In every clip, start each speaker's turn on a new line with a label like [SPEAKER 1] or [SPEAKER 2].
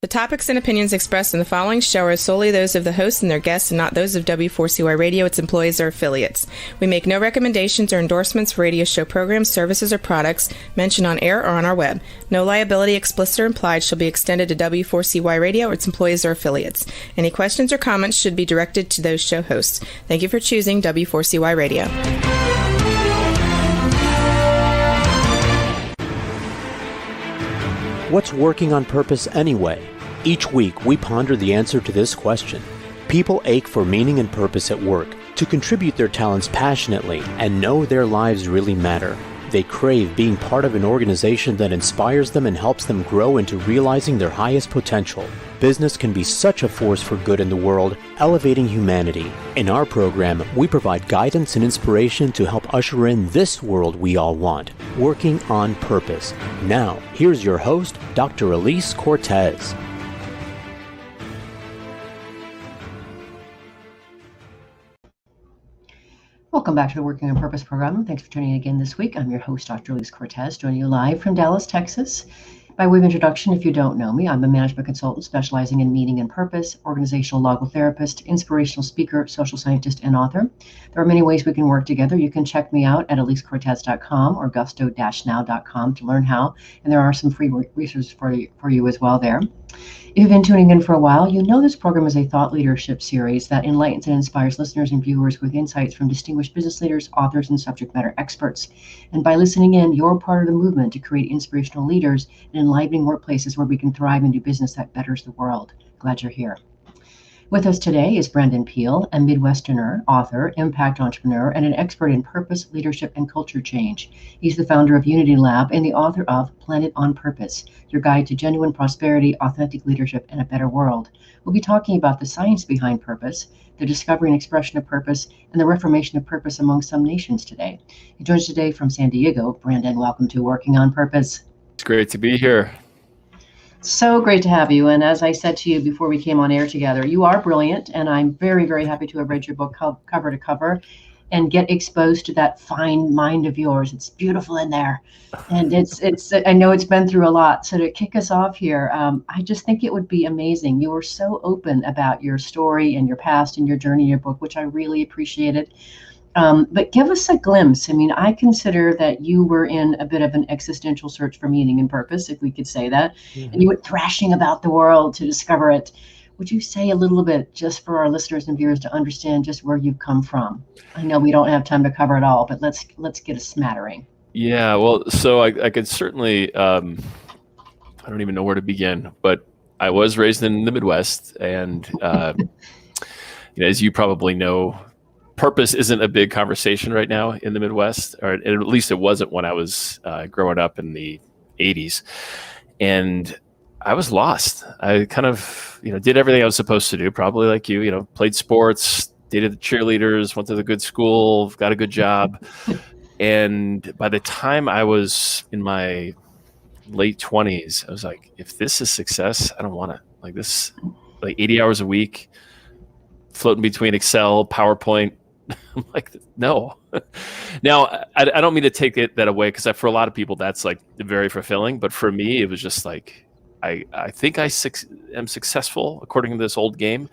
[SPEAKER 1] topics and opinions expressed in the following show are solely those of the hosts and their guests and not those of W4CY Radio, its employees, or affiliates. We make no recommendations or endorsements for radio show programs, services, or products mentioned on air or on our web. No liability, explicit or implied, shall be extended to W4CY Radio or its employees or affiliates. Any questions or comments should be directed to those show hosts. Thank you for choosing W4CY Radio.
[SPEAKER 2] What's working on purpose anyway? Each week, we ponder the answer to this question. People ache for meaning and purpose at work, to contribute their talents passionately and know their lives really matter. They crave being part of an organization that inspires them and helps them grow into realizing their highest potential. Business can be such a force for good in the world, elevating humanity. In our program, we provide guidance and inspiration to help usher in this world we all want, working on purpose. Now, here's your host, Dr. Alise Cortez.
[SPEAKER 3] Welcome back to the Working on Purpose program. Thanks for tuning in again this week. I'm your host, Dr. Alise Cortez, joining you live from Dallas, Texas. By way of introduction, if you don't know me, I'm a management consultant specializing in meaning and purpose, organizational logotherapist, inspirational speaker, social scientist, and author. There are many ways we can work together. You can check me out at alisecortez.com or gusto-now.com to learn how, and there are some free resources for you as well there. If you've been tuning in for a while, you know this program is a thought leadership series that enlightens and inspires listeners and viewers with insights from distinguished business leaders, authors, and subject matter experts. And by listening in, you're part of the movement to create inspirational leaders and enlivening workplaces where we can thrive and do business that betters the world. Glad you're here. With us today is Brandon Peele, a Midwesterner, author, impact entrepreneur, and an expert in purpose, leadership, and culture change. He's the founder of Unity Lab and the author of Planet on Purpose, your guide to genuine prosperity, authentic leadership, and a better world. We'll be talking about the science behind purpose, the discovery and expression of purpose, and the reformation of purpose among some nations today. He joins us today from San Diego. Brandon, welcome to Working on Purpose.
[SPEAKER 4] It's great to be here.
[SPEAKER 3] So great to have you. And as I said to you before we came on air together, you are brilliant. And I'm very, very happy to have read your book cover to cover and get exposed to that fine mind of yours. It's beautiful in there. And it's I know it's been through a lot. So to kick us off here, I just think it would be amazing. You were so open about your story and your past and your journey in your book, which I really appreciated. But give us a glimpse. I mean, I consider that you were in a bit of an existential search for meaning and purpose, if we could say that, and you went thrashing about the world to discover it. Would you say a little bit, just for our listeners and viewers to understand just where you've come from? I know we don't have time to cover it all, but let's get a smattering. Yeah,
[SPEAKER 4] well, so I could certainly, I don't even know where to begin, but I was raised in the Midwest, and as you probably know, purpose isn't a big conversation right now in the Midwest, or at least it wasn't when I was growing up in the 80s. And I was lost. I kind of, did everything I was supposed to do, probably like you, played sports, dated the cheerleaders, went to the good school, got a good job. And by the time I was in my late 20s, I was like, if this is success, I don't want it. Like this, like 80 hours a week, floating between Excel, PowerPoint. I'm like, no. Now, I don't mean to take that away, because for a lot of people, that's like very fulfilling. But for me, it was just like, I think I am successful according to this old game,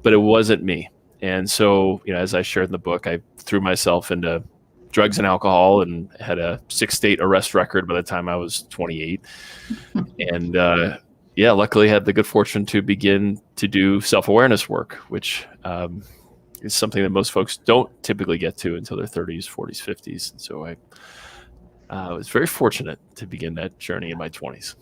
[SPEAKER 4] but it wasn't me. And so, as I shared in the book, I threw myself into drugs and alcohol and had a 6-state arrest record by the time I was 28. And luckily had the good fortune to begin to do self-awareness work, which is something that most folks don't typically get to until their 30s, 40s, 50s. And so I was very fortunate to begin that journey in my 20s.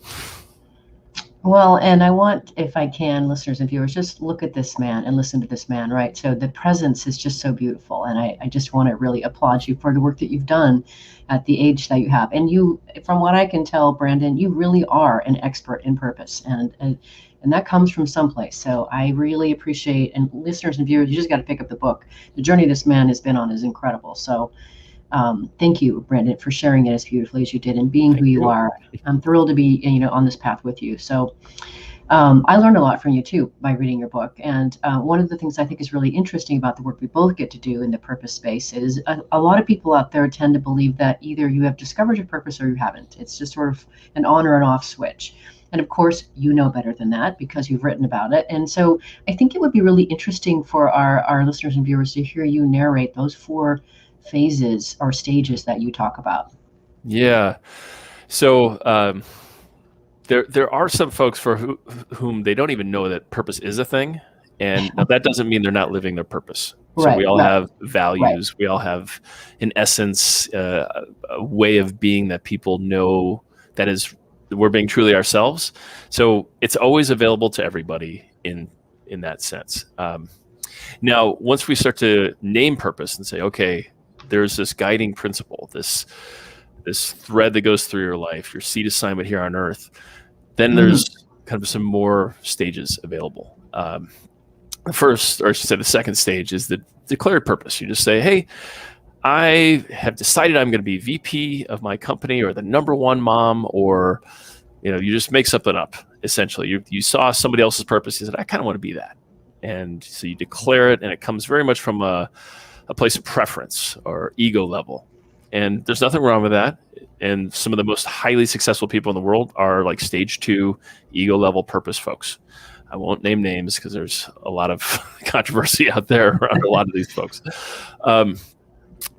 [SPEAKER 3] Well, and I want, if I can, listeners and viewers, just look at this man and listen to this man, right? So the presence is just so beautiful. And I just want to really applaud you for the work that you've done at the age that you have. And you, from what I can tell, Brandon, you really are an expert in purpose. And that comes from someplace. So I really appreciate, and listeners and viewers, you just got to pick up the book. The journey this man has been on is incredible. So thank you, Brandon, for sharing it as beautifully as you did and being who you are. I'm thrilled to be, on this path with you. So I learned a lot from you too by reading your book. And one of the things I think is really interesting about the work we both get to do in the purpose space is a lot of people out there tend to believe that either you have discovered your purpose or you haven't. It's just sort of an on or an off switch. And of course, you know better than that because you've written about it. And so I think it would be really interesting for our listeners and viewers to hear you narrate those 4 phases or stages that you talk about.
[SPEAKER 4] Yeah. So there are some folks for whom they don't even know that purpose is a thing. And now that doesn't mean they're not living their purpose. So
[SPEAKER 3] Right,
[SPEAKER 4] we all
[SPEAKER 3] right.
[SPEAKER 4] have values.
[SPEAKER 3] Right.
[SPEAKER 4] We all have, in essence, a way of being that people know that is we're being truly ourselves. So it's always available to everybody in that sense. Now, once we start to name purpose and say, okay, there's this guiding principle, this thread that goes through your life, your seed assignment here on earth, then there's kind of some more stages available. The first, or I should say the second stage, is the declared purpose. You just say, hey, I have decided I'm going to be VP of my company or the number one mom, or, you just make something up. Essentially, you saw somebody else's purpose. You said, I kind of want to be that. And so you declare it, and it comes very much from a place of preference or ego level. And there's nothing wrong with that. And some of the most highly successful people in the world are like stage 2 ego level purpose folks. I won't name names because there's a lot of controversy out there around a lot of these folks.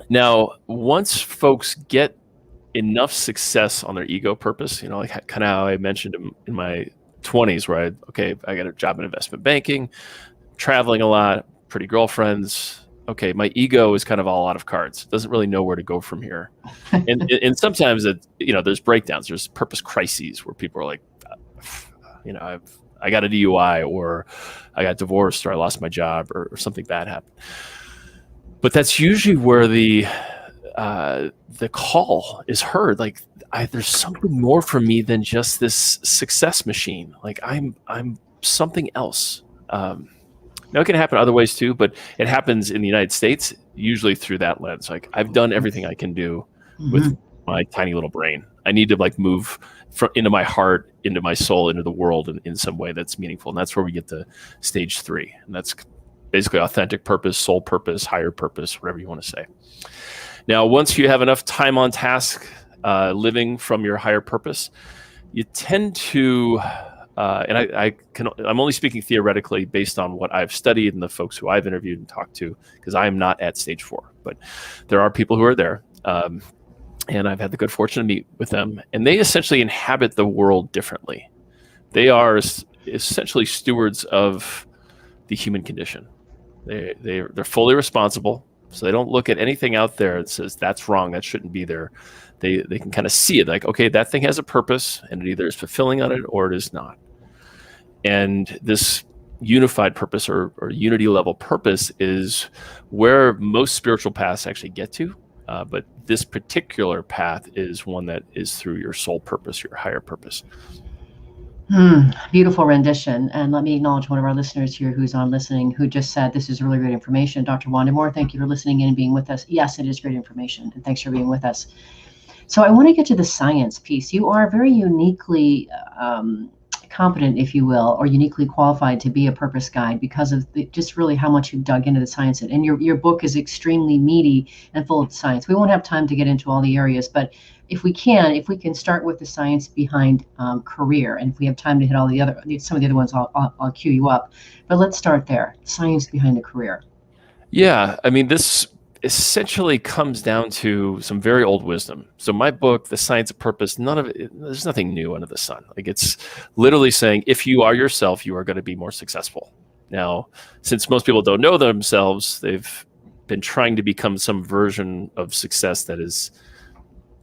[SPEAKER 4] Now, once folks get enough success on their ego purpose, like kind of how I mentioned in my 20s, where I got a job in investment banking, traveling a lot, pretty girlfriends. Okay, my ego is kind of all out of cards. It doesn't really know where to go from here. And sometimes there's breakdowns, there's purpose crises where people are like, I got a DUI, or I got divorced, or I lost my job, or something bad happened. But that's usually where the call is heard. Like, there's something more for me than just this success machine. Like I'm something else. Now it can happen other ways too, but it happens in the United States usually through that lens. Like, I've done everything I can do with my tiny little brain. I need to move into my heart, into my soul, into the world in some way that's meaningful. And that's where we get to stage 3. And that's basically authentic purpose, soul purpose, higher purpose, whatever you want to say. Now, once you have enough time on task living from your higher purpose, you tend to, and I'm only speaking theoretically based on what I've studied and the folks who I've interviewed and talked to, because I am not at stage 4, but there are people who are there. And I've had the good fortune to meet with them, and they essentially inhabit the world differently. They are essentially stewards of the human condition. They're fully responsible, so they don't look at anything out there that says that's wrong, that shouldn't be there. They can kind of see it, like, okay, that thing has a purpose, and it either is fulfilling on it or it is not. And this unified purpose or unity level purpose is where most spiritual paths actually get to. But this particular path is one that is through your soul purpose, your higher purpose.
[SPEAKER 3] Beautiful rendition. And let me acknowledge one of our listeners here who's on listening, who just said, this is really great information. Dr. Wanda Moore, thank you for listening in and being with us. Yes, it is great information. And thanks for being with us. So I want to get to the science piece. You are very uniquely competent, if you will, or uniquely qualified to be a purpose guide because of just really how much you've dug into the science. And your book is extremely meaty and full of science. We won't have time to get into all the areas, but if we can start with the science behind career, and if we have time to hit some of the other ones, I'll cue you up. But let's start there. Science behind the career.
[SPEAKER 4] Yeah, I mean, this essentially comes down to some very old wisdom. So my book, The Science of Purpose, there's nothing new under the sun. Like, it's literally saying, if you are yourself, you are going to be more successful. Now, since most people don't know themselves, they've been trying to become some version of success that is,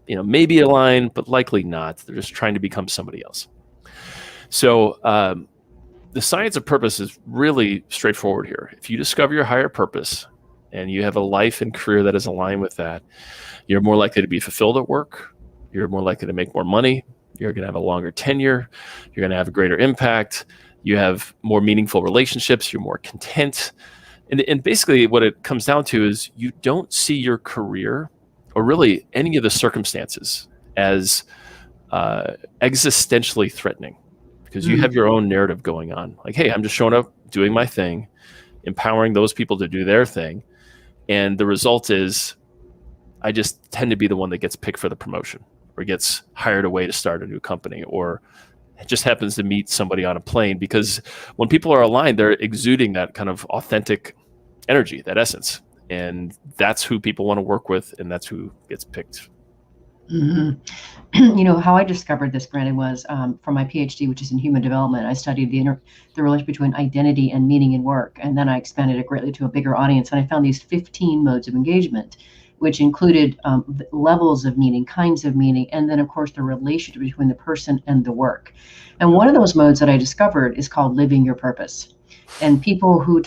[SPEAKER 4] maybe aligned, but likely not. They're just trying to become somebody else. So the science of purpose is really straightforward here. If you discover your higher purpose, and you have a life and career that is aligned with that, you're more likely to be fulfilled at work. You're more likely to make more money. You're going to have a longer tenure. You're going to have a greater impact. You have more meaningful relationships. You're more content. And basically what it comes down to is you don't see your career or really any of the circumstances as existentially threatening. because you have your own narrative going on. Like, hey, I'm just showing up, doing my thing, empowering those people to do their thing. And the result is I just tend to be the one that gets picked for the promotion or gets hired away to start a new company, or just happens to meet somebody on a plane, because when people are aligned, they're exuding that kind of authentic energy, that essence. And that's who people want to work with, and that's who gets picked.
[SPEAKER 3] You know, how I discovered this, Brandon, was for my PhD, which is in human development. I studied the relation between identity and meaning in work. And then I expanded it greatly to a bigger audience. And I found these 15 modes of engagement, which included levels of meaning, kinds of meaning, and then, of course, the relationship between the person and the work. And one of those modes that I discovered is called living your purpose. And people who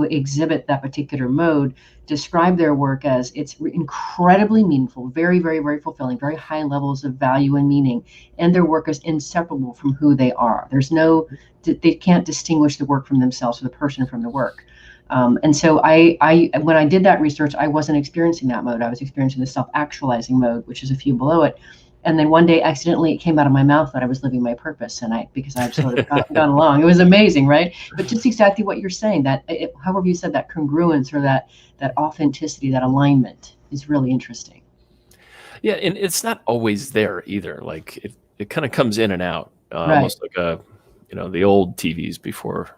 [SPEAKER 3] exhibit that particular mode describe their work as it's incredibly meaningful, very, very, very fulfilling, very high levels of value and meaning. And their work is inseparable from who they are. They can't distinguish the work from themselves or the person from the work. And so I when I did that research, I wasn't experiencing that mode. I was experiencing the self-actualizing mode, which is a few below it. And then one day, accidentally, it came out of my mouth that I was living my purpose, because I've sort of gone along. It was amazing, right? But just exactly what you're saying, however you said, that congruence or that authenticity, that alignment is really interesting.
[SPEAKER 4] Yeah, and it's not always there either. Like it kind of comes in and out, almost like the old TVs before.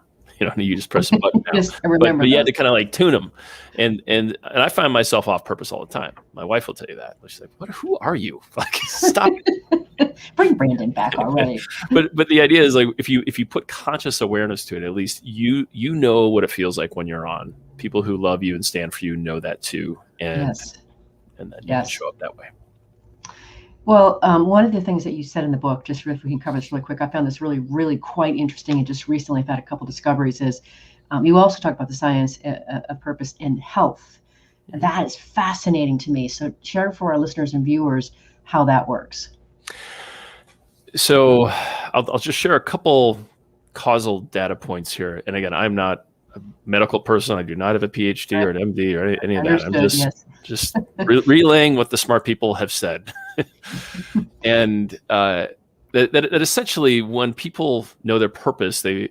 [SPEAKER 4] You just press a button now.
[SPEAKER 3] Yes, I remember.
[SPEAKER 4] But you had to kind of like tune them, and I find myself off purpose all the time. My wife will tell you that. She's like, who are you? Like, stop it.
[SPEAKER 3] Bring Brandon back already.
[SPEAKER 4] But the idea is, like, if you put conscious awareness to it, at least you know what it feels like when you're on. People who love you and stand for you know that too, and then you can show up that way.
[SPEAKER 3] Well, one of the things that you said in the book, just if we can cover this really quick, I found this really, really quite interesting, and just recently I've had a couple discoveries, is you also talk about the science of purpose in health. And that is fascinating to me. So share for our listeners and viewers how that works.
[SPEAKER 4] So I'll just share a couple causal data points here. And again, I'm not a medical person. I do not have a PhD or an MD or any of that. I'm just relaying what the smart people have said. And that essentially, when people know their purpose, they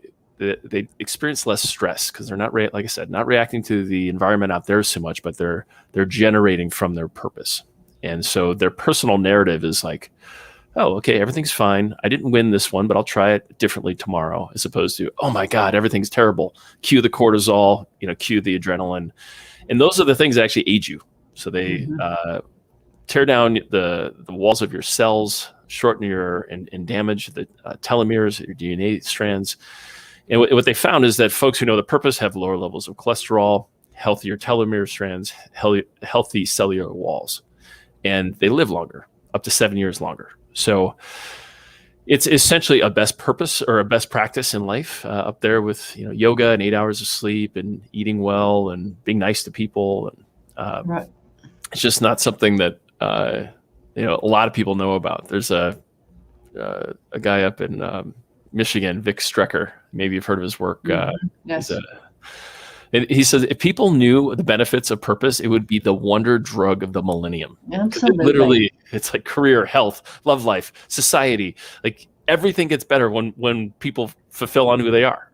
[SPEAKER 4] experience less stress, because they're not, like I said, not reacting to the environment out there so much, but they're generating from their purpose. And so their personal narrative is like, oh, okay, everything's fine. I didn't win this one, but I'll try it differently tomorrow, as opposed to, oh my God, everything's terrible. Cue the cortisol, cue the adrenaline. And those are the things that actually age you. So they tear down the walls of your cells, shorten and damage the telomeres, your DNA strands. And what they found is that folks who know the purpose have lower levels of cholesterol, healthier telomere strands, healthy cellular walls, and they live longer, up to 7 years longer. So it's essentially a best purpose or a best practice in life, up there with yoga and 8 hours of sleep and eating well and being nice to people. And
[SPEAKER 3] right.
[SPEAKER 4] It's just not something that a lot of people know about. There's a guy up in Michigan, Vic Strecker. Maybe you've heard of his work.
[SPEAKER 3] Yes.
[SPEAKER 4] And he says, if people knew the benefits of purpose, it would be the wonder drug of the millennium.
[SPEAKER 3] Absolutely.
[SPEAKER 4] Literally, it's like career, health, love life, society. Like everything gets better when people fulfill on who they are.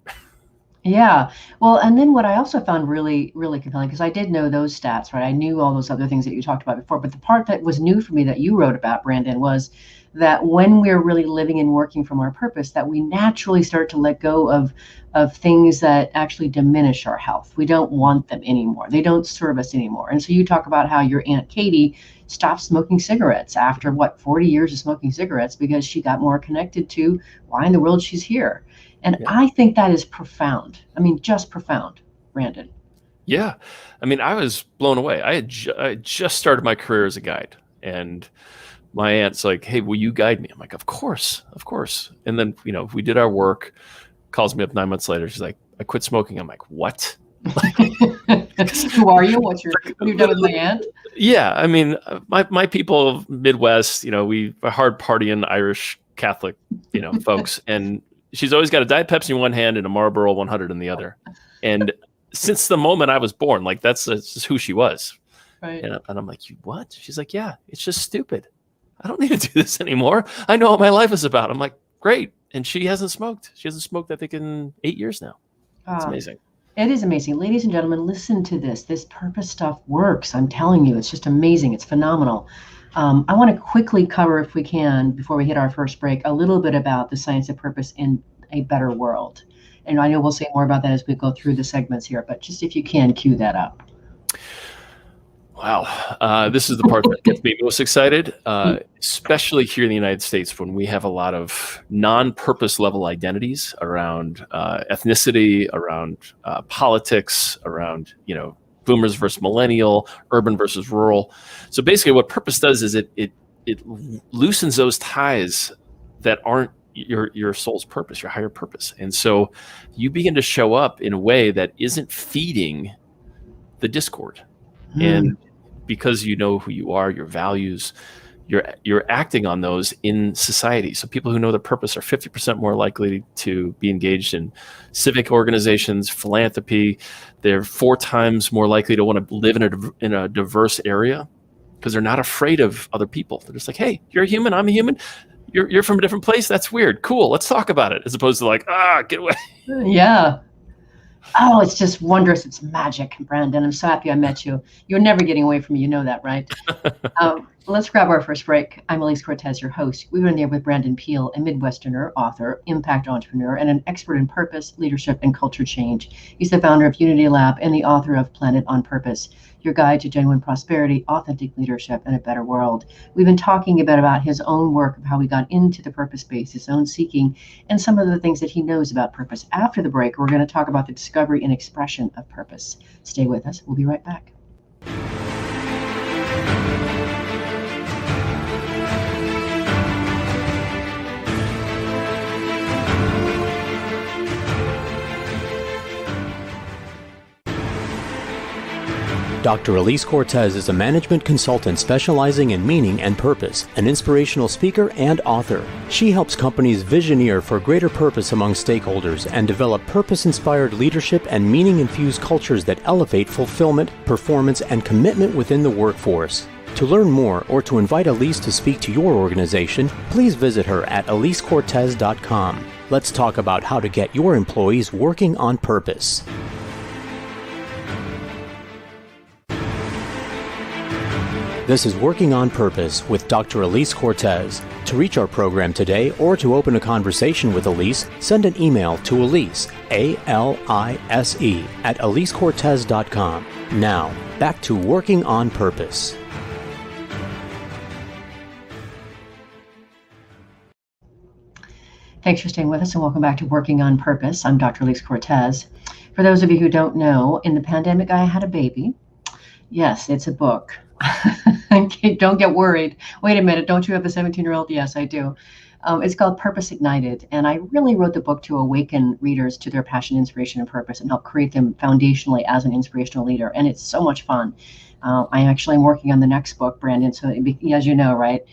[SPEAKER 3] Yeah. Well, and then what I also found really, really compelling, because I did know those stats, right? I knew all those other things that you talked about before, but the part that was new for me that you wrote about, Brandon, was that when we're really living and working from our purpose, that we naturally start to let go of things that actually diminish our health. We don't want them anymore. They don't serve us anymore. And so you talk about how your Aunt Katie stopped smoking cigarettes after 40 years of smoking cigarettes, because she got more connected to why in the world she's here. And I think that is profound. I mean, just profound, Brandon.
[SPEAKER 4] Yeah. I mean, I was blown away. I just started my career as a guide, and my aunt's like, hey, will you guide me? I'm like, of course. And then, we did our work, calls me up 9 months later. She's like, I quit smoking. I'm like, what?
[SPEAKER 3] Who are you? What you've done with my aunt?
[SPEAKER 4] Yeah. I mean, my people of Midwest, we are hard partying Irish Catholic, folks. And she's always got a Diet Pepsi in one hand and a Marlboro 100 in the other. And since the moment I was born, like that's just who she was.
[SPEAKER 3] Right.
[SPEAKER 4] And I'm like, you what? She's like, yeah, it's just stupid. I don't need to do this anymore. I know what my life is about. I'm like, great. and she hasn't smoked. She hasn't smoked, I think, in 8 years now. It's amazing.
[SPEAKER 3] It is amazing. Ladies and gentlemen, listen to this. This purpose stuff works. I'm telling you, it's just amazing. It's phenomenal. I want to quickly cover, if we can, before we hit our first break, a little bit about the science of purpose in a better world. And I know we'll say more about that as we go through the segments here, but just if you can, cue that up.
[SPEAKER 4] Wow. This is the part that gets me most excited, especially here in the United States when we have a lot of non-purpose level identities around ethnicity, around politics, around, boomers versus millennial, urban versus rural. So basically what purpose does is it loosens those ties that aren't your soul's purpose, your higher purpose. And so you begin to show up in a way that isn't feeding the discord. And because you know who you are, your values, you're acting on those in society. So people who know their purpose are 50% more likely to be engaged in civic organizations, philanthropy. They're 4 times more likely to want to live in a diverse area because they're not afraid of other people. They're just like, hey, you're a human, I'm a human. You're from a different place. That's weird. Cool. Let's talk about it. As opposed to like, get away.
[SPEAKER 3] Yeah. Oh, it's just wondrous. It's magic, Brandon. I'm so happy I met you. You're never getting away from me. You know that, right? Let's grab our first break. I'm Alise Cortez, your host. We were in there with Brandon Peele, a Midwesterner, author, impact entrepreneur, and an expert in purpose, leadership, and culture change. He's the founder of Unity Lab and the author of Planet on Purpose, your guide to genuine prosperity, authentic leadership, and a better world. We've been talking a bit about his own work, of how he got into the purpose space, his own seeking, and some of the things that he knows about purpose. After the break, we're going to talk about the discovery and expression of purpose. Stay with us. We'll be right back.
[SPEAKER 2] Dr. Alise Cortez is a management consultant specializing in meaning and purpose, an inspirational speaker and author. She helps companies visioneer for greater purpose among stakeholders and develop purpose-inspired leadership and meaning-infused cultures that elevate fulfillment, performance, and commitment within the workforce. To learn more or to invite Alise to speak to your organization, please visit her at alisecortez.com. Let's talk about how to get your employees working on purpose. This is Working on Purpose with Dr. Alise Cortez. To reach our program today or to open a conversation with Alise, send an email to Alise, A-L-I-S-E, at alisecortez.com. Now, back to Working on Purpose.
[SPEAKER 3] Thanks for staying with us and welcome back to Working on Purpose. I'm Dr. Alise Cortez. For those of you who don't know, in the pandemic, I had a baby. Yes, it's a book. Don't get worried. Wait a minute, don't you have a 17-year-old? Yes, I do. It's called Purpose Ignited, and I really wrote the book to awaken readers to their passion, inspiration, and purpose, and help create them foundationally as an inspirational leader. And it's so much fun. I actually am working on the next book, Brandon, so as you know, right,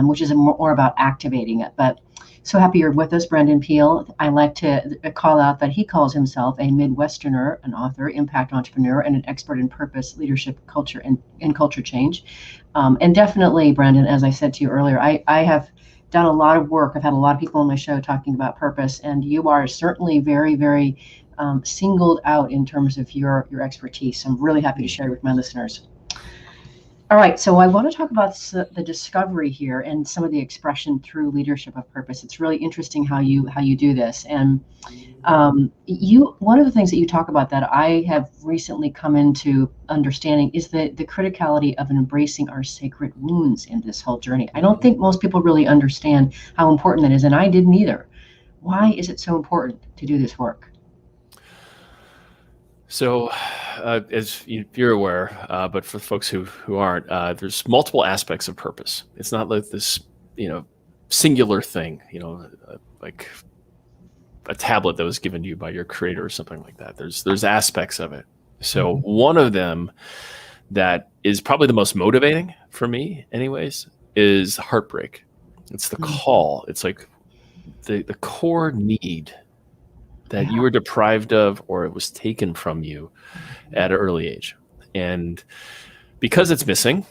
[SPEAKER 3] which is more about activating it. But so happy you're with us, Brandon Peele. I like to call out that he calls himself a Midwesterner, an author, impact entrepreneur, and an expert in purpose, leadership, culture, and culture change. And definitely, Brandon, as I said to you earlier, I have done a lot of work. I've had a lot of people on my show talking about purpose, and you are certainly very, very singled out in terms of your expertise. I'm really happy to share with my listeners. All right, so I want to talk about the discovery here and some of the expression through leadership of purpose. It's really interesting how you do this, and one of the things that you talk about that I have recently come into understanding is the criticality of embracing our sacred wounds in this whole journey. I don't think most people really understand how important that is, and I didn't either. Why is it so important to do this work?
[SPEAKER 4] So, as you're aware, but for folks who aren't, there's multiple aspects of purpose. It's not like this, singular thing, like a tablet that was given to you by your creator or something like that. There's aspects of it. So one of them that is probably the most motivating for me, anyways, is heartbreak. It's the call. It's like the core need that you were deprived of, or it was taken from you at an early age. And because it's missing,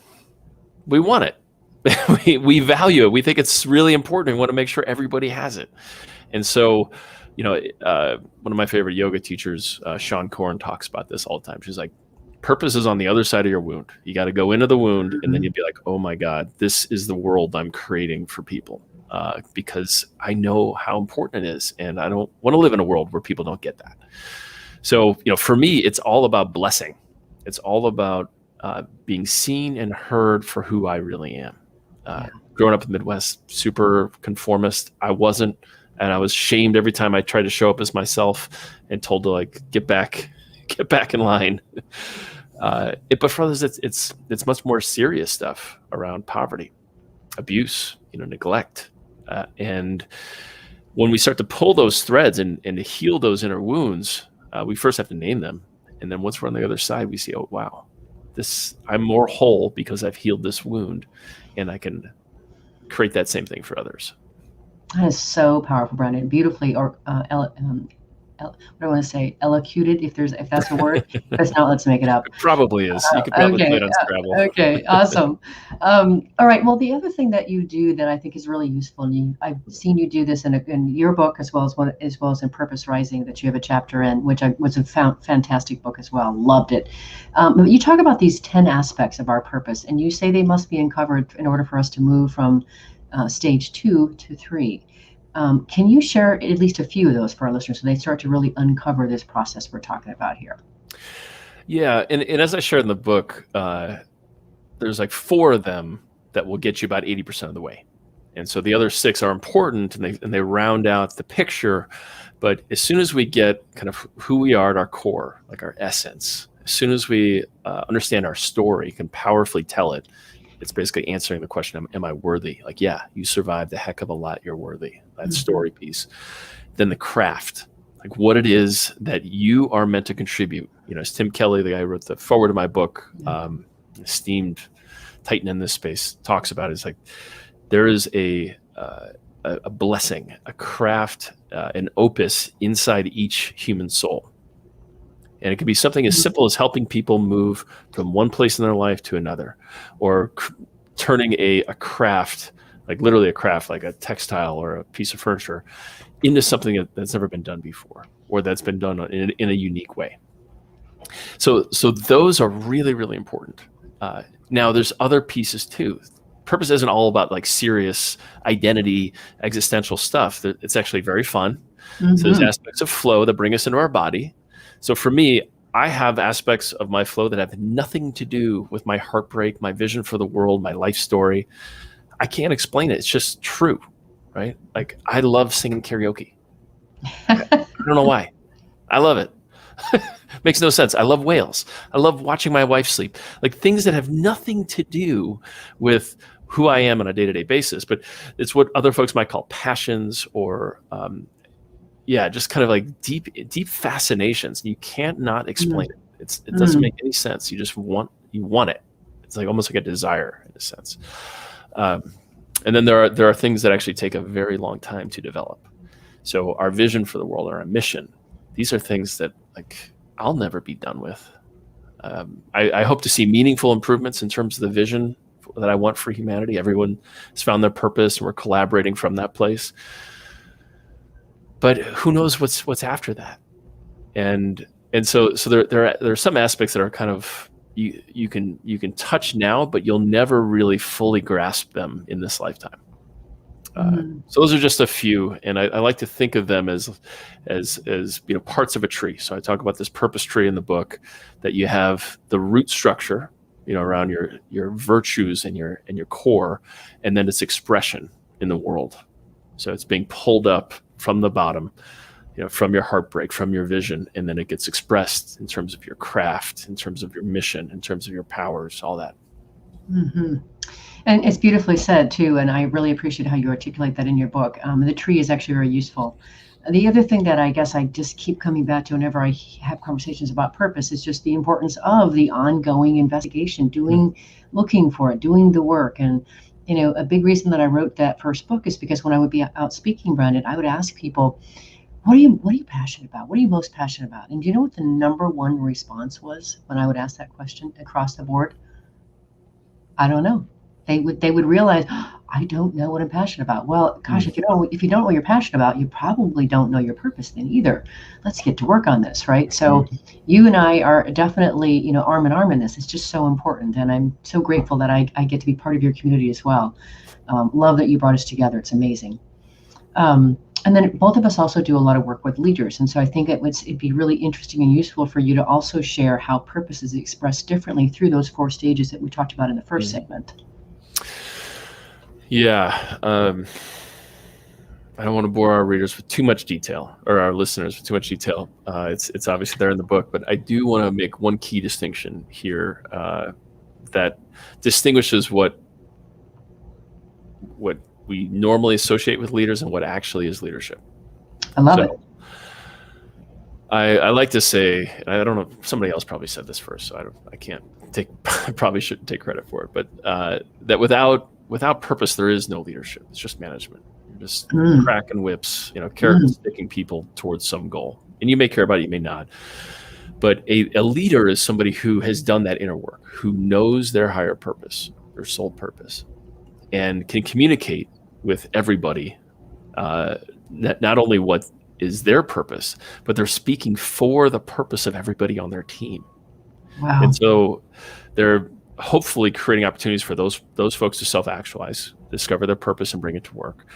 [SPEAKER 4] we want it. we value it. We think it's really important. We want to make sure everybody has it. And so, one of my favorite yoga teachers, Sean Korn, talks about this all the time. She's like, purpose is on the other side of your wound. You got to go into the wound, and then you'd be like, oh my God, this is the world I'm creating for people, because I know how important it is, and I don't want to live in a world where people don't get that. So, for me, it's all about blessing. It's all about being seen and heard for who I really am. Growing up in the Midwest, super conformist. I wasn't, and I was shamed every time I tried to show up as myself and told to like get back in line. But for others, it's much more serious stuff around poverty, abuse, neglect, and when we start to pull those threads and to heal those inner wounds, we first have to name them, and then once we're on the other side, we see, oh wow, I'm more whole because I've healed this wound, and I can create that same thing for others.
[SPEAKER 3] That is so powerful, Brandon. Beautifully, or what do I want to say? Elocuted, if that's a word. If that's not, let's make it up.
[SPEAKER 4] It probably is. You could probably play it on Scrabble.
[SPEAKER 3] Okay, awesome. All right. Well, the other thing that you do that I think is really useful, and I've seen you do this in your book as well as in Purpose Rising, that you have a chapter in, which was a fantastic book as well. Loved it. But you talk about these 10 aspects of our purpose, and you say they must be uncovered in order for us to move from stage 2 to 3. Can you share at least a few of those for our listeners so they start to really uncover this process we're talking about here?
[SPEAKER 4] Yeah, and as I shared in the book, there's like 4 of them that will get you about 80% of the way. And so the other 6 are important, and they round out the picture. But as soon as we get kind of who we are at our core, like our essence, as soon as we understand our story, can powerfully tell it, it's basically answering the question, am I worthy? Like, yeah, you survived a heck of a lot. You're worthy. That story piece. Then the craft, like what it is that you are meant to contribute. As Tim Kelly, the guy who wrote the foreword of my book, esteemed titan in this space, talks about, is like, there is a blessing, a craft, an opus inside each human soul. And it could be something as simple as helping people move from one place in their life to another, or turning a craft, like literally a craft, like a textile or a piece of furniture, into something that's never been done before, or that's been done in a unique way. So those are really, really important. Now there's other pieces too. Purpose isn't all about like serious identity, existential stuff. It's actually very fun. So there's aspects of flow that bring us into our body. So for me, I have aspects of my flow that have nothing to do with my heartbreak, my vision for the world, my life story. I can't explain it. It's just true, right? Like, I love singing karaoke. I don't know why. I love it. Makes no sense. I love whales. I love watching my wife sleep. Like, things that have nothing to do with who I am on a day-to-day basis, but it's what other folks might call passions, or just kind of like deep fascinations. You can't not explain it. It doesn't make any sense. You just want it. It's like almost like a desire in a sense. And then there are things that actually take a very long time to develop. So our vision for the world, or our mission, these are things that like I'll never be done with. I hope to see meaningful improvements in terms of the vision that I want for humanity. Everyone has found their purpose, and we're collaborating from that place. But who knows what's after that? And so there are some aspects that are kind of you can touch now, but you'll never really fully grasp them in this lifetime. So those are just a few, and I like to think of them as parts of a tree. So I talk about this purpose tree in the book, that you have the root structure, around your virtues and your core, and then its expression in the world. So it's being pulled up from the bottom, from your heartbreak, from your vision, and then it gets expressed in terms of your craft, in terms of your mission, in terms of your powers, all that.
[SPEAKER 3] And it's beautifully said too, and I really appreciate how you articulate that in your book. The tree is actually very useful. The other thing that I guess I just keep coming back to whenever I have conversations about purpose is just the importance of the ongoing investigation, looking for it, doing the work. And a big reason that I wrote that first book is because when I would be out speaking, Brandon, I would ask people, what are you passionate about? What are you most passionate about? And do you know what the number one response was when I would ask that question across the board? I don't know. They would realize, "Oh, I don't know what I'm passionate about." Well, gosh, if you don't know what you're passionate about, you probably don't know your purpose then either. Let's get to work on this, right? So you and I are definitely, arm in arm in this. It's just so important, and I'm so grateful that I get to be part of your community as well. Love that you brought us together. It's amazing. And then both of us also do a lot of work with leaders. And so I think it'd be really interesting and useful for you to also share how purpose is expressed differently through those 4 stages that we talked about in the first segment.
[SPEAKER 4] Yeah. I don't want to bore our readers with too much detail, or our listeners with too much detail. It's obviously there in the book, but I do want to make one key distinction here that distinguishes what we normally associate with leaders and what actually is leadership.
[SPEAKER 3] I love it.
[SPEAKER 4] I like to say, I don't know, somebody else probably said this first, so I probably shouldn't take credit for it, but that without purpose, there is no leadership. It's just management. You're just cracking whips, sticking people towards some goal. And you may care about it, you may not. But a leader is somebody who has done that inner work, who knows their higher purpose, their sole purpose, and can communicate with everybody, not only what is their purpose, but they're speaking for the purpose of everybody on their team.
[SPEAKER 3] Wow.
[SPEAKER 4] And so they're hopefully creating opportunities for those folks to self-actualize, discover their purpose and bring it to work.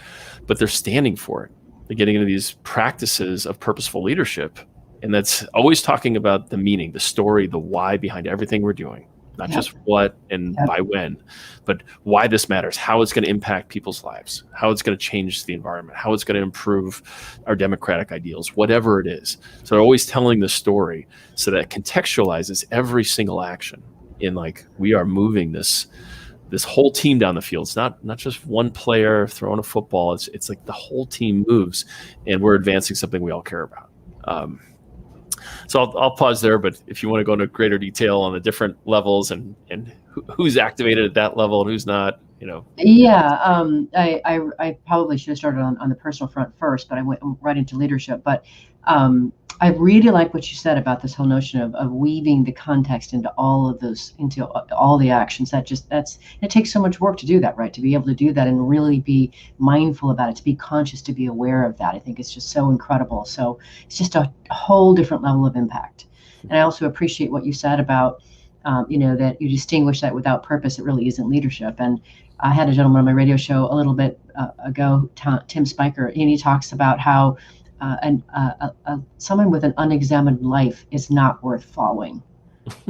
[SPEAKER 4] But they're standing for it. They're getting into these practices of purposeful leadership. And that's always talking about the meaning, the story, the why behind everything we're doing. Not just what and by when, but why this matters, how it's going to impact people's lives, how it's going to change the environment, how it's going to improve our democratic ideals, whatever it is. So they're always telling the story so that it contextualizes every single action in, like, we are moving this whole team down the field. It's not just one player throwing a football. It's like the whole team moves and we're advancing something we all care about. So I'll pause there, but if you want to go into greater detail on the different levels and who's activated at that level and who's not,
[SPEAKER 3] Yeah, I probably should have started on the personal front first, but I went right into leadership. But I really like what you said about this whole notion of weaving the context into all of those, into all the actions. It takes so much work to do that, right? To be able to do that and really be mindful about it, to be conscious, to be aware of that. I think it's just so incredible. So it's just a whole different level of impact. And I also appreciate what you said about, that you distinguish that without purpose, it really isn't leadership. And I had a gentleman on my radio show a little bit ago, Tim Spiker, and he talks about how someone with an unexamined life is not worth following.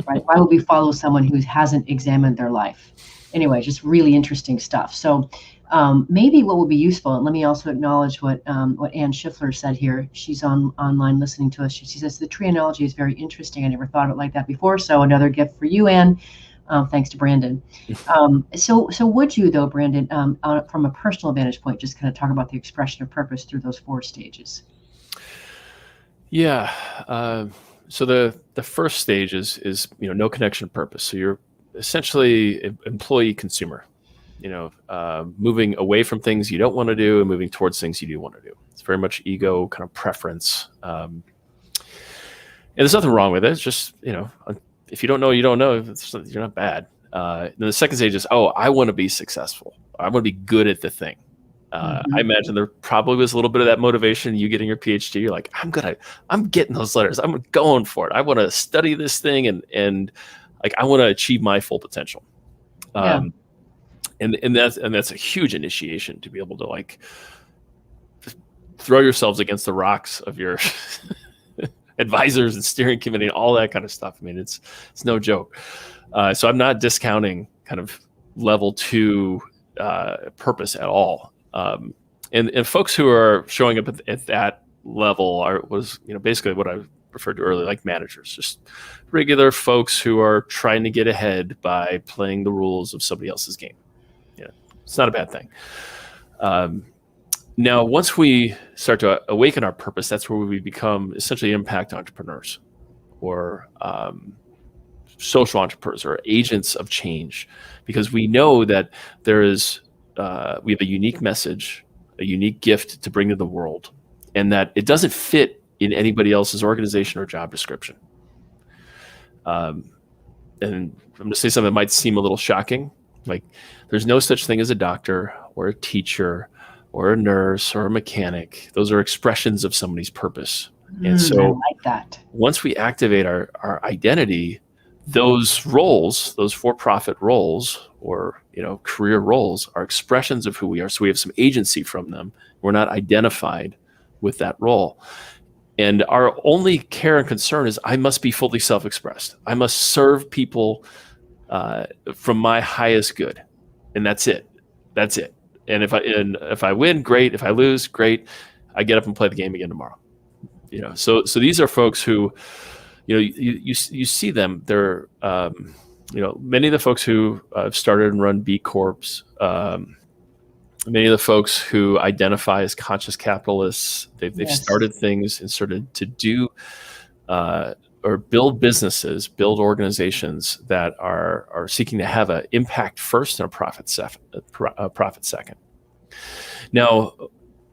[SPEAKER 3] Right? Why would we follow someone who hasn't examined their life? Anyway, just really interesting stuff. So maybe what would be useful, and let me also acknowledge what Ann Schiffler said here. She's online listening to us. She says the tree analogy is very interesting. I never thought of it like that before. So another gift for you, Ann. Thanks to Brandon. So would you, though, Brandon, from a personal vantage point, just kind of talk about the expression of purpose through those 4 stages?
[SPEAKER 4] Yeah. So the first stage is no connection to purpose. So you're essentially employee consumer, moving away from things you don't want to do and moving towards things you do want to do. It's very much ego kind of preference. And there's nothing wrong with it. It's just, if you don't know, you don't know. You're not bad. Then the second stage is, I want to be successful. I want to be good at the thing. I imagine there probably was a little bit of that motivation. You getting your PhD, you're like, I'm getting those letters. I'm going for it. I want to study this thing and like I want to achieve my full potential. And that's a huge initiation to be able to like throw yourselves against the rocks of your advisors and steering committee and all that kind of stuff. I mean, it's no joke. So I'm not discounting kind of level 2 purpose at all. And folks who are showing up at that level was basically what I referred to earlier, like managers, just regular folks who are trying to get ahead by playing the rules of somebody else's game. It's not a bad thing. Now, once we start to awaken our purpose, that's where we become essentially impact entrepreneurs or social entrepreneurs or agents of change, because we know that there is we have a unique message, a unique gift to bring to the world, and that it doesn't fit in anybody else's organization or job description. And I'm going to say something that might seem a little shocking, Like, there's no such thing as a doctor or a teacher or a nurse or a mechanic. Those are expressions of somebody's purpose. And so
[SPEAKER 3] I like that.
[SPEAKER 4] once we activate our identity, those roles, those for-profit roles or, career roles, are expressions of who we are. So we have some agency from them. We're not identified with that role. And our only care and concern is I must be fully self-expressed. I must serve people from my highest good. And that's it. That's it. And if I win, great. If I lose, great. I get up and play the game again tomorrow. So these are folks who, you see them. They're, many of the folks who have started and run B Corps, many of the folks who identify as conscious capitalists, they've started things and started to do or build businesses, build organizations that are seeking to have an impact first and a profit second. Now,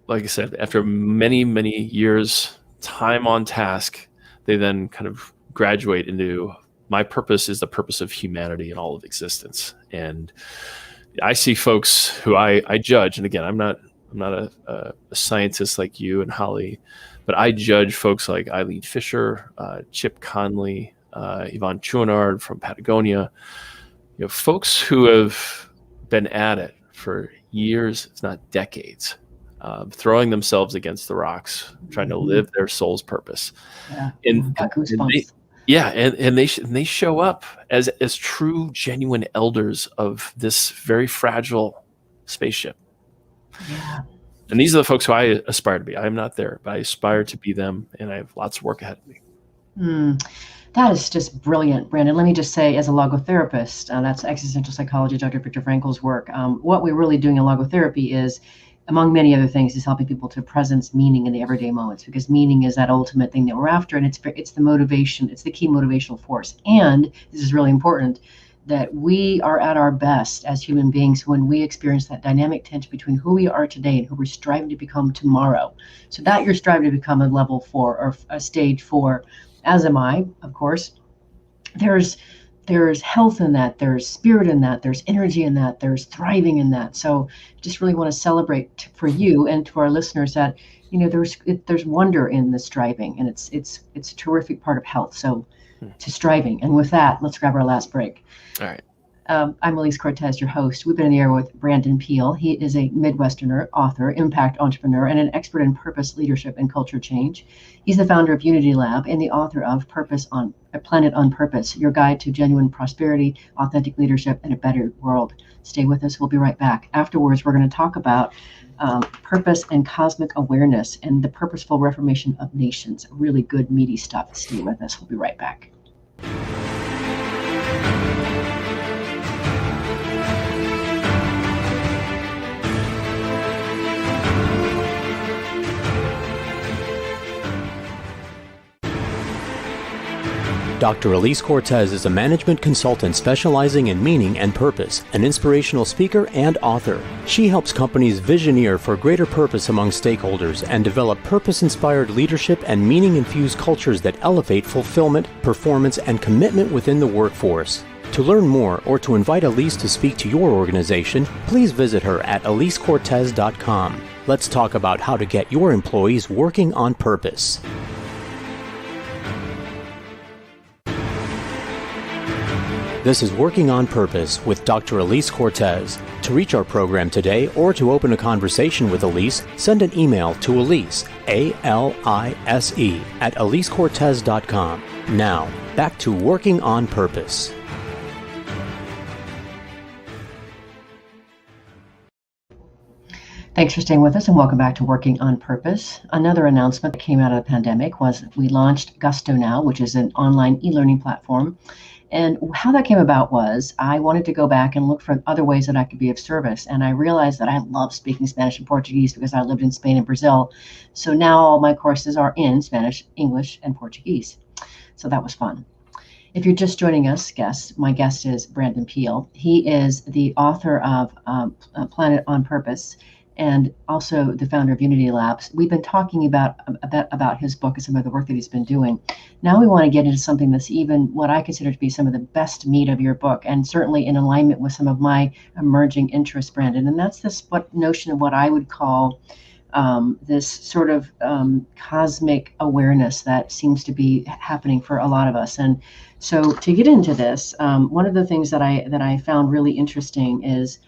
[SPEAKER 4] like I said, after many, many years, time on task, they then kind of graduate into my purpose is the purpose of humanity and all of existence. And I see folks who I judge, and again, I'm not a scientist like you and Holly, but I judge folks like Eileen Fisher, Chip Conley, Yvonne Chouinard from Patagonia, folks who have been at it for years, if not decades, throwing themselves against the rocks, trying to live their soul's purpose.
[SPEAKER 3] Yeah,
[SPEAKER 4] and
[SPEAKER 3] got goosebumps.
[SPEAKER 4] And they show up as true, genuine elders of this very fragile spaceship.
[SPEAKER 3] Yeah.
[SPEAKER 4] And these are the folks who I aspire to be. I am not there, but I aspire to be them, and I have lots of work ahead of me.
[SPEAKER 3] That is just brilliant, Brandon. Let me just say, as a logotherapist, that's existential psychology, Dr. Viktor Frankl's work. What we're really doing in logotherapy is, among many other things, is helping people to presence meaning in the everyday moments, because meaning is that ultimate thing that we're after, and it's the motivation, it's the key motivational force. And this is really important, that we are at our best as human beings when we experience that dynamic tension between who we are today and who we're striving to become tomorrow. So that you're striving to become a level 4 or a stage 4, as am I, of course. There's health in that, there's spirit in that, there's energy in that, there's thriving in that. So just really want to celebrate for you and to our listeners that, there's wonder in the striving, and it's a terrific part of health. So to striving. And with that, let's grab our last break.
[SPEAKER 4] All right.
[SPEAKER 3] I'm Alise Cortez, your host. We've been in the air with Brandon Peele. He is a Midwesterner, author, impact entrepreneur, and an expert in purpose, leadership, and culture change. He's the founder of Unity Lab and the author of Purpose on a Planet on Purpose, your guide to genuine prosperity, authentic leadership, and a better world. Stay with us. We'll be right back. Afterwards, we're going to talk about purpose and cosmic awareness and the purposeful reformation of nations. Really good, meaty stuff. Stay with us. We'll be right back.
[SPEAKER 2] Dr. Alise Cortez is a management consultant specializing in meaning and purpose, an inspirational speaker and author. She helps companies visioneer for greater purpose among stakeholders and develop purpose-inspired leadership and meaning-infused cultures that elevate fulfillment, performance, and commitment within the workforce. To learn more or to invite Alise to speak to your organization, please visit her at alisecortez.com. Let's talk about how to get your employees working on purpose. This is Working on Purpose with Dr. Alise Cortez. To reach our program today or to open a conversation with Alise, send an email to Alise, A-L-I-S-E, at alisecortez.com. Now, back to Working on Purpose.
[SPEAKER 3] Thanks for staying with us and welcome back to Working on Purpose. Another announcement that came out of the pandemic was we launched Gusto Now, which is an online e-learning platform. And how that came about was I wanted to go back and look for other ways that I could be of service. And I realized that I love speaking Spanish and Portuguese because I lived in Spain and Brazil. So now all my courses are in Spanish, English, and Portuguese. So that was fun. If you're just joining us, my guest is Brandon Peele. He is the author of Planet on Purpose and also the founder of Unity Labs. We've been talking about his book and some of the work that he's been doing. Now we want to get into something that's even what I consider to be some of the best meat of your book, and certainly in alignment with some of my emerging interests, Brandon. And that's this notion of what I would call this sort of cosmic awareness that seems to be happening for a lot of us. And so to get into this, one of the things that I found really interesting is,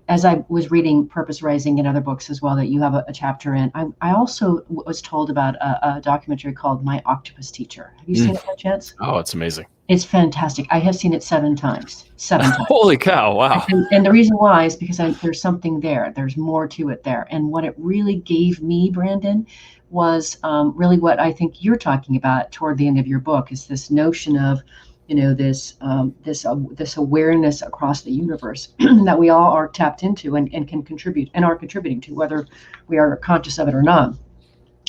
[SPEAKER 3] as I was reading Purpose Rising and other books as well that you have a chapter in, I also was told about a documentary called My Octopus Teacher. Have you seen it by chance?
[SPEAKER 4] Oh, it's amazing.
[SPEAKER 3] It's fantastic. I have seen it 7 times. 7 times.
[SPEAKER 4] Holy cow. Wow.
[SPEAKER 3] And the reason why is because there's something there. There's more to it there. And what it really gave me, Brandon, was really what I think you're talking about toward the end of your book, is this notion of, this awareness across the universe that we all are tapped into and can contribute and are contributing to, whether we are conscious of it or not.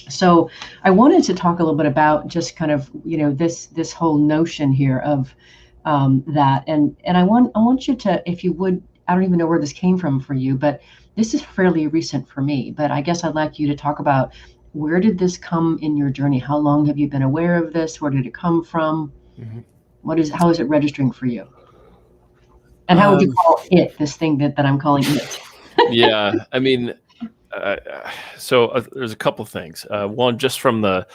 [SPEAKER 3] So I wanted to talk a little bit about just kind of, this whole notion here of that. And I want you to, if you would, I don't even know where this came from for you, but this is fairly recent for me. But I guess I'd like you to talk about, where did this come in your journey? How long have you been aware of this? Where did it come from? Mm-hmm. How is it registering for you? And how would you call it, this thing that I'm calling it?
[SPEAKER 4] Yeah, I mean, so there's a couple things. One, just from the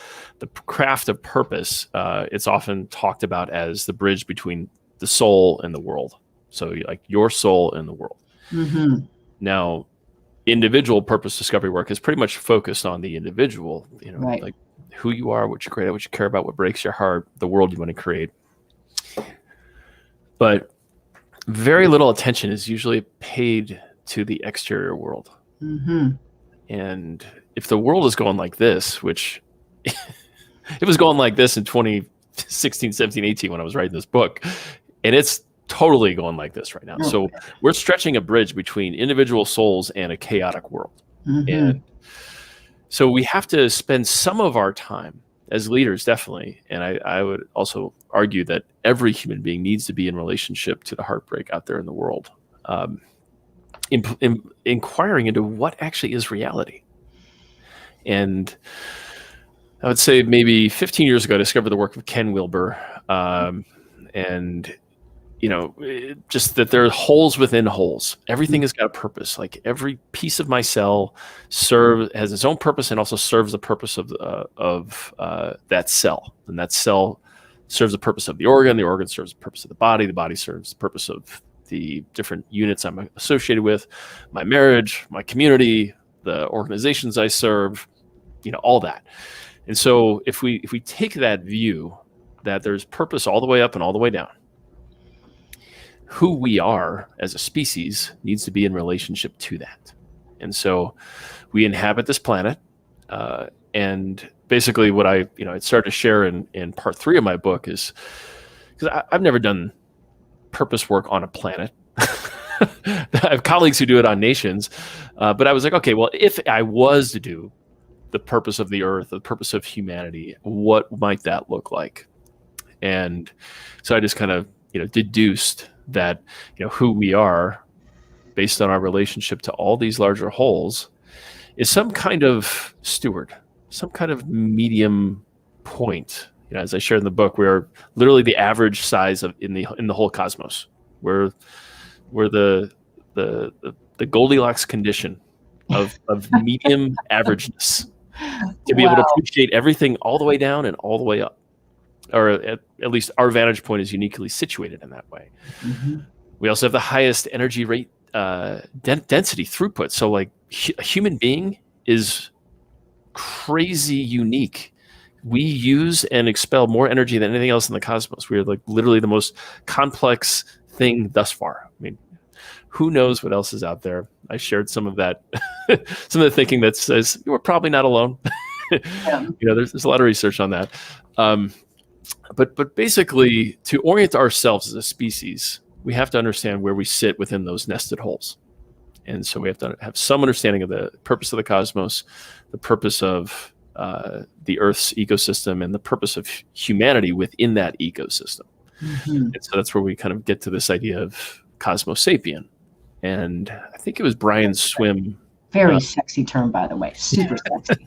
[SPEAKER 4] craft of purpose, it's often talked about as the bridge between the soul and the world. So like your soul and the world. Mm-hmm. Now, individual purpose discovery work is pretty much focused on the individual, right. Like who you are, what you're great at, what you care about, what breaks your heart, the world you want to create. But very little attention is usually paid to the exterior world. Mm-hmm. And if the world is going like this, which it was going like this in 2016, 17, 18 when I was writing this book, and it's totally going like this right now. Okay. So we're stretching a bridge between individual souls and a chaotic world. Mm-hmm. And so we have to spend some of our time as leaders, definitely. And I would also argue that every human being needs to be in relationship to the heartbreak out there in the world. Inquiring into what actually is reality. And I would say maybe 15 years ago, I discovered the work of Ken Wilber. And, just that there are holes within holes. Everything has got a purpose. Like every piece of my cell has its own purpose and also serves the purpose of that cell. And that cell serves the purpose of the organ serves the purpose of the body serves the purpose of the different units I'm associated with, my marriage, my community, the organizations I serve, all that. And so if we take that view that there's purpose all the way up and all the way down, who we are as a species needs to be in relationship to that. And so we inhabit this planet. And basically what I started to share in part 3 of my book is, because I've never done purpose work on a planet. I have colleagues who do it on nations. But I was like, okay, well, if I was to do the purpose of the earth, the purpose of humanity, what might that look like? And so I just kind of, deduced that, who we are based on our relationship to all these larger wholes is some kind of steward, some kind of medium point. As I shared in the book, we are literally the average size in the whole cosmos. We're the Goldilocks condition of medium averageness to be able to appreciate everything all the way down and all the way up. Or at least our vantage point is uniquely situated in that way. Mm-hmm. We also have the highest energy rate density throughput. So like a human being is crazy unique. We use and expel more energy than anything else in the cosmos. We are like literally the most complex thing thus far. I mean, who knows what else is out there? I shared some of that, some of the thinking that says we're probably not alone. Yeah. There's a lot of research on that. But basically, to orient ourselves as a species, we have to understand where we sit within those nested holes. And so we have to have some understanding of the purpose of the cosmos, the purpose of the Earth's ecosystem, and the purpose of humanity within that ecosystem. Mm-hmm. And so that's where we kind of get to this idea of Cosmo sapien. And I think it was Brian Swim
[SPEAKER 3] Very sexy term, by the way. Super sexy.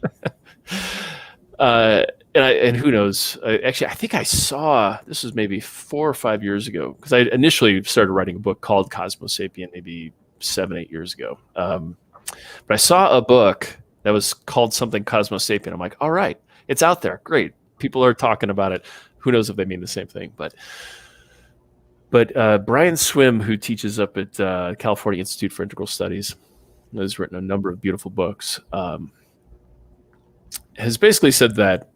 [SPEAKER 4] And who knows? Actually, I think I saw, this was maybe 4 or 5 years ago, because I initially started writing a book called Cosmo Sapien maybe 7, 8 years ago. But I saw a book that was called something Cosmo Sapien. I'm like, all right, it's out there. Great. People are talking about it. Who knows if they mean the same thing? But Brian Swim, who teaches up at California Institute for Integral Studies, has written a number of beautiful books, has basically said that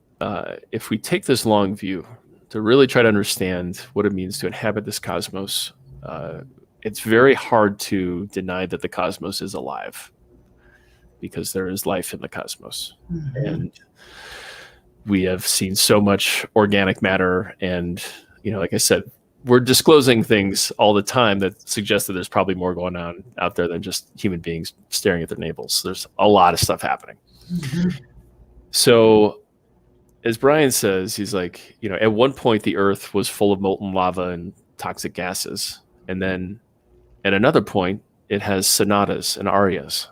[SPEAKER 4] if we take this long view to really try to understand what it means to inhabit this cosmos, it's very hard to deny that the cosmos is alive, because there is life in the cosmos. Mm-hmm. And we have seen so much organic matter, and, like I said, we're disclosing things all the time that suggest that there's probably more going on out there than just human beings staring at their navels. There's a lot of stuff happening. Mm-hmm. So, as Brian says, he's like, at one point the Earth was full of molten lava and toxic gases. And then at another point, it has sonatas and arias.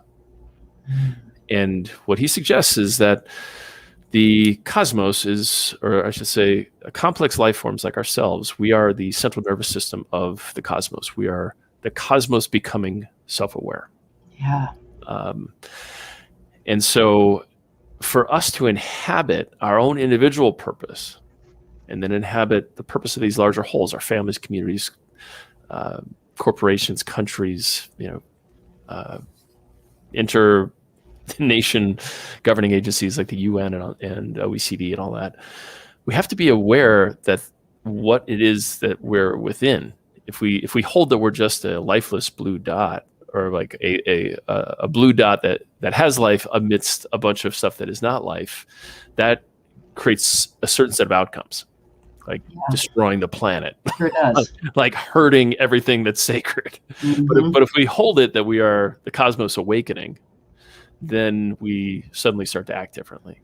[SPEAKER 4] And what he suggests is that the cosmos is, or I should say, complex life forms like ourselves. We are the central nervous system of the cosmos. We are the cosmos becoming self-aware.
[SPEAKER 3] Yeah.
[SPEAKER 4] And so for us to inhabit our own individual purpose, and then inhabit the purpose of these larger wholes, our families, communities, corporations, countries, inter-nation governing agencies like the UN and OECD and all that, we have to be aware that what it is that we're within. If we hold that we're just a lifeless blue dot, or like a blue dot that has life amidst a bunch of stuff that is not life, that creates a certain set of outcomes, like destroying the planet,
[SPEAKER 3] sure does.
[SPEAKER 4] like hurting everything that's sacred. Mm-hmm. But if we hold it that we are the cosmos awakening, then we suddenly start to act differently.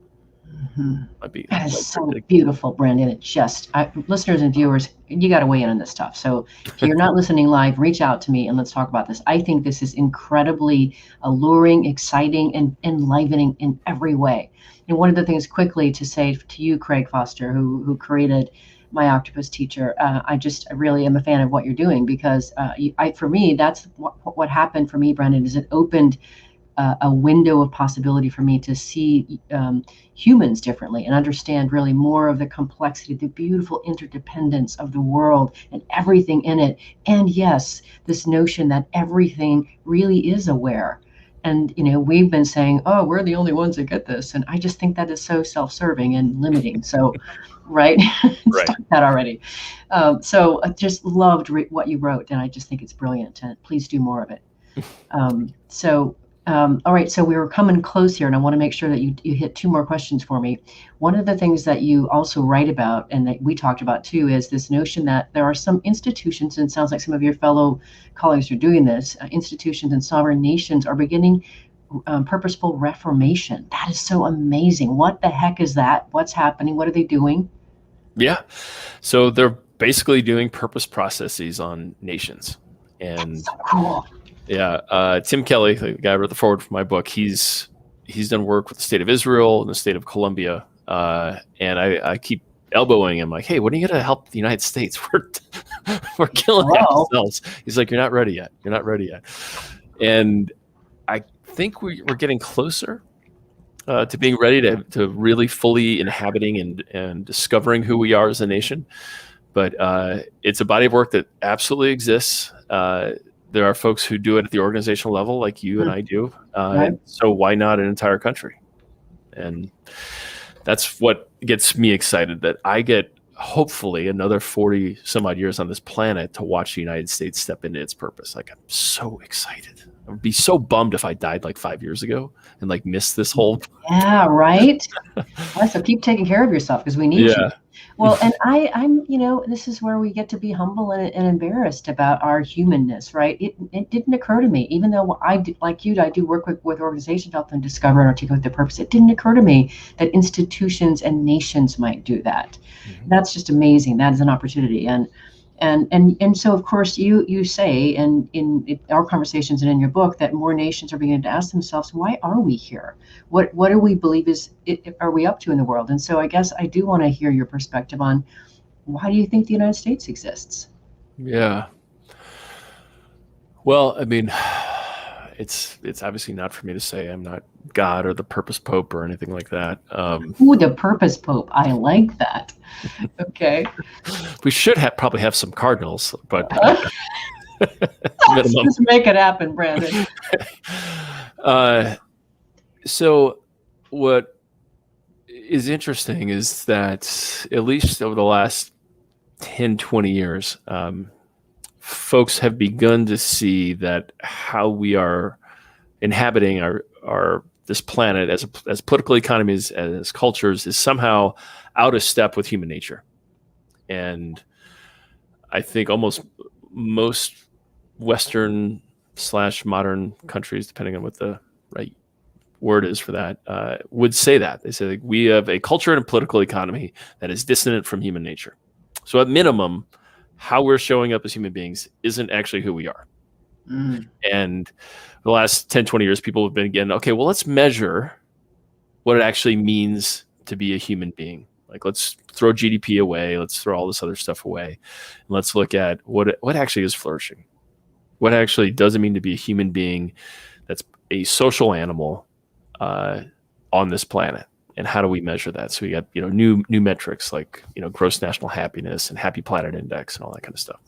[SPEAKER 3] Mm-hmm. That is so beautiful, Brandon. It just, listeners and viewers, you got to weigh in on this stuff. So if you're not listening live, reach out to me and let's talk about this. I think this is incredibly alluring, exciting, and enlivening in every way. And one of the things quickly to say to you, Craig Foster, who created My Octopus Teacher, I really am a fan of what you're doing, because for me, that's what happened for me, Brandon, is it opened a window of possibility for me to see humans differently and understand really more of the complexity, the beautiful interdependence of the world and everything in it. And yes, this notion that everything really is aware. And, we've been saying, oh, we're the only ones that get this. And I just think that is so self-serving and limiting. So, right? Stop that already. So I just loved what you wrote, and I just think it's brilliant. And please do more of it. All right, so we were coming close here, and I want to make sure that you hit 2 more questions for me. One of the things that you also write about, and that we talked about too, is this notion that there are some institutions, and it sounds like some of your fellow colleagues are doing this, institutions and sovereign nations are beginning purposeful reformation. That is so amazing. What the heck is that? What's happening? What are they doing?
[SPEAKER 4] Yeah, so they're basically doing purpose processes on nations. And
[SPEAKER 3] that's so cool.
[SPEAKER 4] Yeah, Tim Kelly, the guy who wrote the foreword for my book, he's done work with the state of Israel and the state of Colombia, and I keep elbowing him like, hey, when are you going to help the United States? We're killing ourselves. He's like, you're not ready yet. You're not ready yet. And I think we're getting closer to being ready to really fully inhabiting and discovering who we are as a nation. But it's a body of work that absolutely exists. There are folks who do it at the organizational level like you and I do. So why not an entire country? And that's what gets me excited, that I get hopefully another 40 some odd years on this planet to watch the United States step into its purpose. Like, I'm so excited. I would be so bummed if I died like 5 years ago and like missed this whole.
[SPEAKER 3] Yeah, right. So keep taking care of yourself, because we need you. Well, and I'm, this is where we get to be humble and embarrassed about our humanness, right? It didn't occur to me, even though I do work with organizations to help them discover and articulate their purpose. It didn't occur to me that institutions and nations might do that. Mm-hmm. That's just amazing. That is an opportunity. And And so, of course, you say in our conversations and in your book that more nations are beginning to ask themselves, why are we here? What do we believe are we up to in the world? And so I guess I do want to hear your perspective on why do you think the United States exists?
[SPEAKER 4] Yeah. Well, I mean, it's obviously not for me to say. I'm not God or the Purpose Pope or anything like that.
[SPEAKER 3] Ooh, the Purpose Pope. I like that. Okay.
[SPEAKER 4] We should probably have some cardinals, but
[SPEAKER 3] let's just make it happen, Brandon.
[SPEAKER 4] So what is interesting is that at least over the last 10, 20 years, folks have begun to see that how we are inhabiting our this planet as political economies, as cultures, is somehow out of step with human nature. And I think almost most Western / modern countries, depending on what the right word is for that, would say that. They say, like, we have a culture and a political economy that is dissonant from human nature. So at minimum, how we're showing up as human beings isn't actually who we are. And the last 10, 20 years, people have been again, okay, well, let's measure what it actually means to be a human being. Like, let's throw GDP away. Let's throw all this other stuff away. And let's look at what actually is flourishing. What actually does it mean to be a human being that's a social animal on this planet? And how do we measure that? So we got, new metrics like, gross national happiness and Happy Planet Index and all that kind of stuff.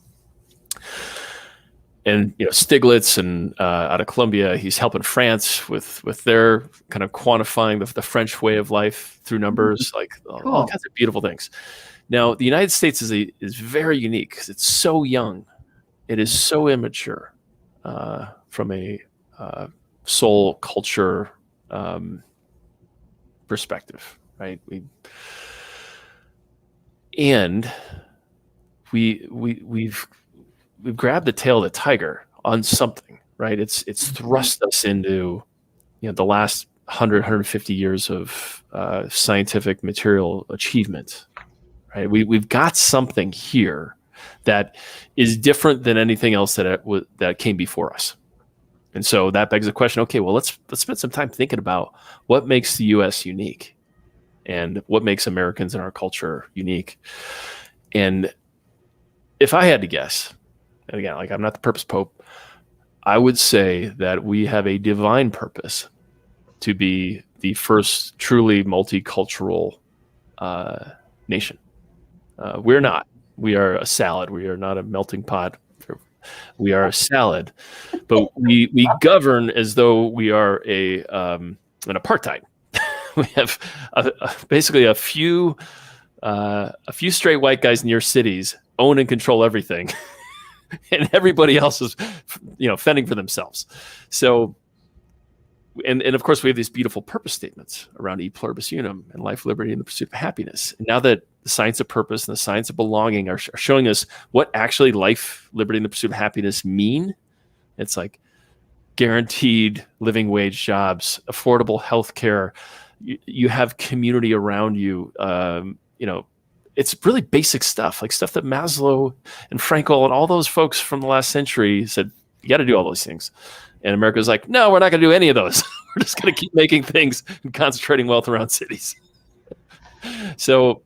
[SPEAKER 4] And Stiglitz and out of Columbia, he's helping France with their kind of quantifying the French way of life through numbers, like all kinds of beautiful things. Now, the United States is very unique because it's so young, it is so immature from a soul culture perspective, right? We've grabbed the tail of the tiger on something, right? It's thrust us into, the last 150 years of scientific material achievement, right? We've got something here that is different than anything else that came before us. And so that begs the question, okay, well, let's spend some time thinking about what makes the U.S. unique and what makes Americans and our culture unique. And if I had to guess, and again, like, I'm not the Purpose Pope, I would say that we have a divine purpose to be the first truly multicultural nation. We're not. We are a salad. We are not a melting pot. We are a salad, but we govern as though we are an apartheid. We have basically a few straight white guys in your cities own and control everything. And everybody else is, fending for themselves. So, and of course, we have these beautiful purpose statements around E pluribus unum and life, liberty, and the pursuit of happiness. And now that the science of purpose and the science of belonging are showing us what actually life, liberty, and the pursuit of happiness mean, it's like guaranteed living wage jobs, affordable health care. You have community around you. It's really basic stuff, like stuff that Maslow and Frankl and all those folks from the last century said, you got to do all those things. And America's like, no, we're not going to do any of those. We're just going to keep making things and concentrating wealth around cities. So,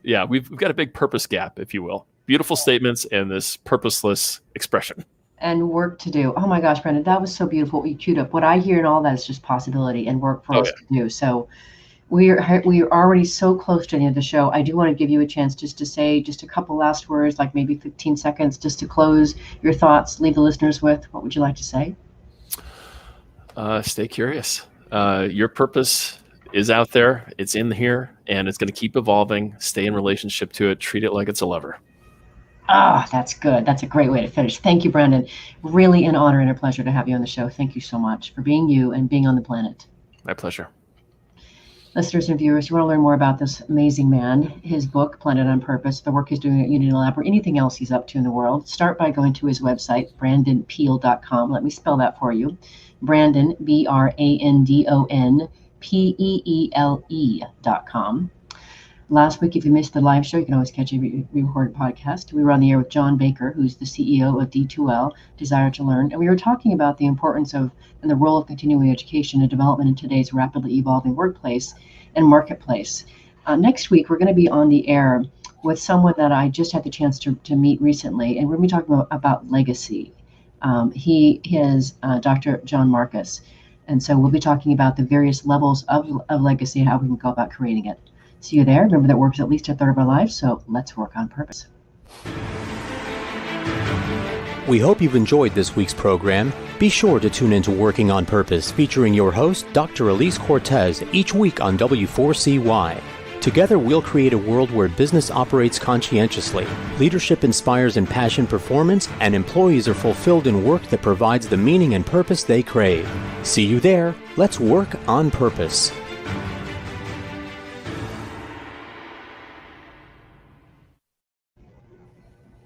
[SPEAKER 4] we've got a big purpose gap, if you will. Beautiful statements and this purposeless expression.
[SPEAKER 3] And work to do. Oh my gosh, Brandon, that was so beautiful what you queued up. What I hear in all that is just possibility and work for us to do. So we are already so close to the end of the show. I do want to give you a chance just to say just a couple last words, like maybe 15 seconds, just to close your thoughts, leave the listeners with. What would you like to say?
[SPEAKER 4] Stay curious. Your purpose is out there. It's in here, and it's going to keep evolving. Stay in relationship to it. Treat it like it's a lover.
[SPEAKER 3] That's good. That's a great way to finish. Thank you, Brandon. Really an honor and a pleasure to have you on the show. Thank you so much for being you and being on the planet.
[SPEAKER 4] My pleasure.
[SPEAKER 3] Listeners and viewers, you want to learn more about this amazing man, his book, Planet on Purpose, the work he's doing at Unity Lab, or anything else he's up to in the world, start by going to his website, brandonpeele.com. Let me spell that for you. Brandon, BRANDON, PEELE.com. Last week, if you missed the live show, you can always catch a re-recorded podcast. We were on the air with John Baker, who's the CEO of D2L, Desire to Learn, and we were talking about the importance of and the role of continuing education and development in today's rapidly evolving workplace and marketplace. Next week, we're going to be on the air with someone that I just had the chance to meet recently, and we're going to be talking about legacy. He is Dr. John Marcus, and so we'll be talking about the various levels of legacy and how we can go about creating it. See you there. Remember that work is at least a third of our lives, so let's work on purpose.
[SPEAKER 2] We hope you've enjoyed this week's program. Be sure to tune into Working on Purpose, featuring your host, Dr. Alise Cortez, each week on W4CY. Together, we'll create a world where business operates conscientiously, leadership inspires impassioned performance, and employees are fulfilled in work that provides the meaning and purpose they crave. See you there. Let's work on purpose.